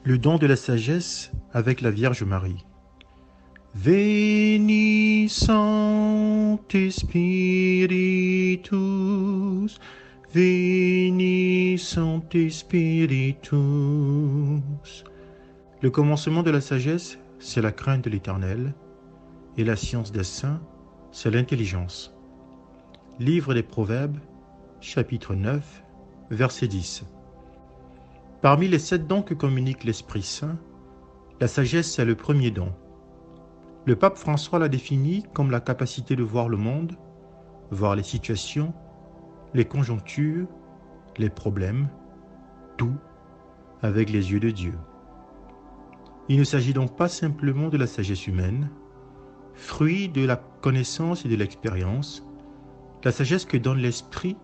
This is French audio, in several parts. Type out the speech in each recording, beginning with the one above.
Le don de la sagesse avec la Vierge Marie. Veni Sancte Spiritus, Veni Sancte Spiritus. Le commencement de la sagesse, c'est la crainte de l'Éternel, et la science des saints, c'est l'intelligence. Livre des Proverbes, chapitre 9, verset 10. Parmi les 7 dons que communique l'Esprit Saint, la sagesse est le premier don. Le pape François l'a défini comme la capacité de voir le monde, voir les situations, les conjonctures, les problèmes, tout avec les yeux de Dieu. Il ne s'agit donc pas simplement de la sagesse humaine, fruit de la connaissance et de l'expérience. La sagesse que donne l'Esprit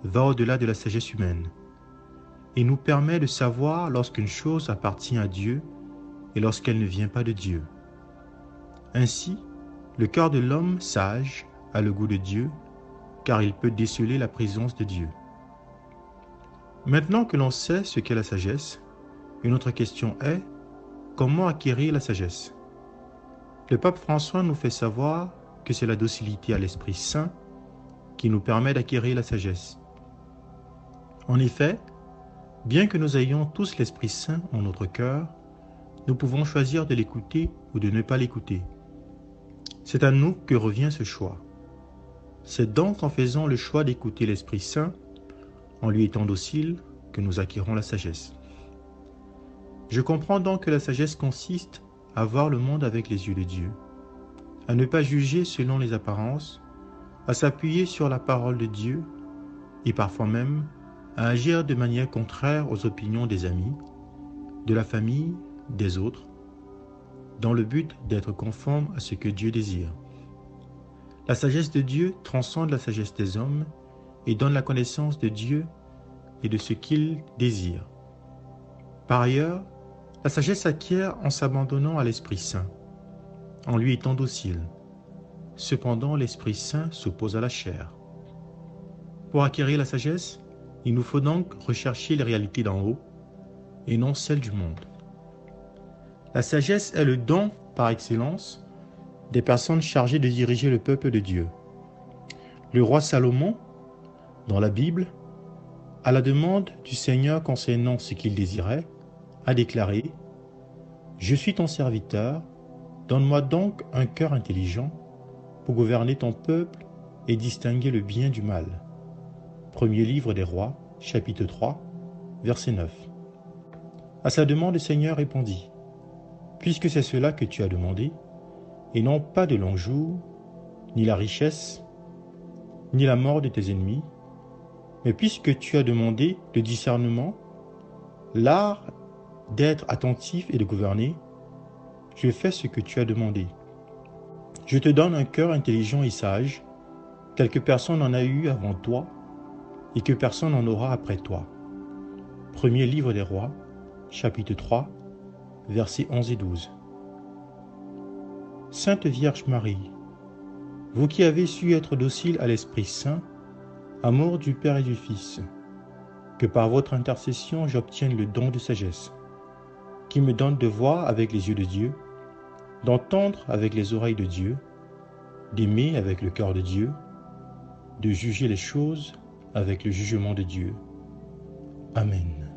va au-delà de la sagesse humaine et nous permet de savoir lorsqu'une chose appartient à Dieu et lorsqu'elle ne vient pas de Dieu. Ainsi, le cœur de l'homme sage a le goût de Dieu, car il peut déceler la présence de Dieu. Maintenant que l'on sait ce qu'est la sagesse, une autre question est, comment acquérir la sagesse? Le pape François nous fait savoir que c'est la docilité à l'Esprit Saint qui nous permet d'acquérir la sagesse. En effet, bien que nous ayons tous l'Esprit Saint en notre cœur, nous pouvons choisir de l'écouter ou de ne pas l'écouter. C'est à nous que revient ce choix. C'est donc en faisant le choix d'écouter l'Esprit Saint, en lui étant docile, que nous acquérons la sagesse. Je comprends donc que la sagesse consiste à voir le monde avec les yeux de Dieu, à ne pas juger selon les apparences, à s'appuyer sur la parole de Dieu et parfois même à agir de manière contraire aux opinions des amis, de la famille, des autres, dans le but d'être conforme à ce que Dieu désire. La sagesse de Dieu transcende la sagesse des hommes et donne la connaissance de Dieu et de ce qu'il désire. Par ailleurs, la sagesse s'acquiert en s'abandonnant à l'Esprit Saint, en lui étant docile. Cependant, l'Esprit Saint s'oppose à la chair. Pour acquérir la sagesse, il nous faut donc rechercher les réalités d'en haut et non celles du monde. La sagesse est le don par excellence des personnes chargées de diriger le peuple de Dieu. Le roi Salomon, dans la Bible, à la demande du Seigneur concernant ce qu'il désirait, a déclaré « Je suis ton serviteur, donne-moi donc un cœur intelligent pour gouverner ton peuple et distinguer le bien du mal. » Premier livre des Rois, chapitre 3, verset 9. À sa demande, le Seigneur répondit « Puisque c'est cela que tu as demandé, et non pas de longs jours, ni la richesse, ni la mort de tes ennemis, mais puisque tu as demandé le discernement, l'art d'être attentif et de gouverner, je fais ce que tu as demandé. Je te donne un cœur intelligent et sage, tel que personne n'en a eu avant toi, et que personne n'en aura après toi. » Premier livre des Rois, chapitre 3, versets 11 et 12. Sainte Vierge Marie, vous qui avez su être docile à l'Esprit Saint, amour du Père et du Fils, que par votre intercession j'obtienne le don de sagesse, qui me donne de voir avec les yeux de Dieu, d'entendre avec les oreilles de Dieu, d'aimer avec le cœur de Dieu, de juger les choses avec le jugement de Dieu. Amen.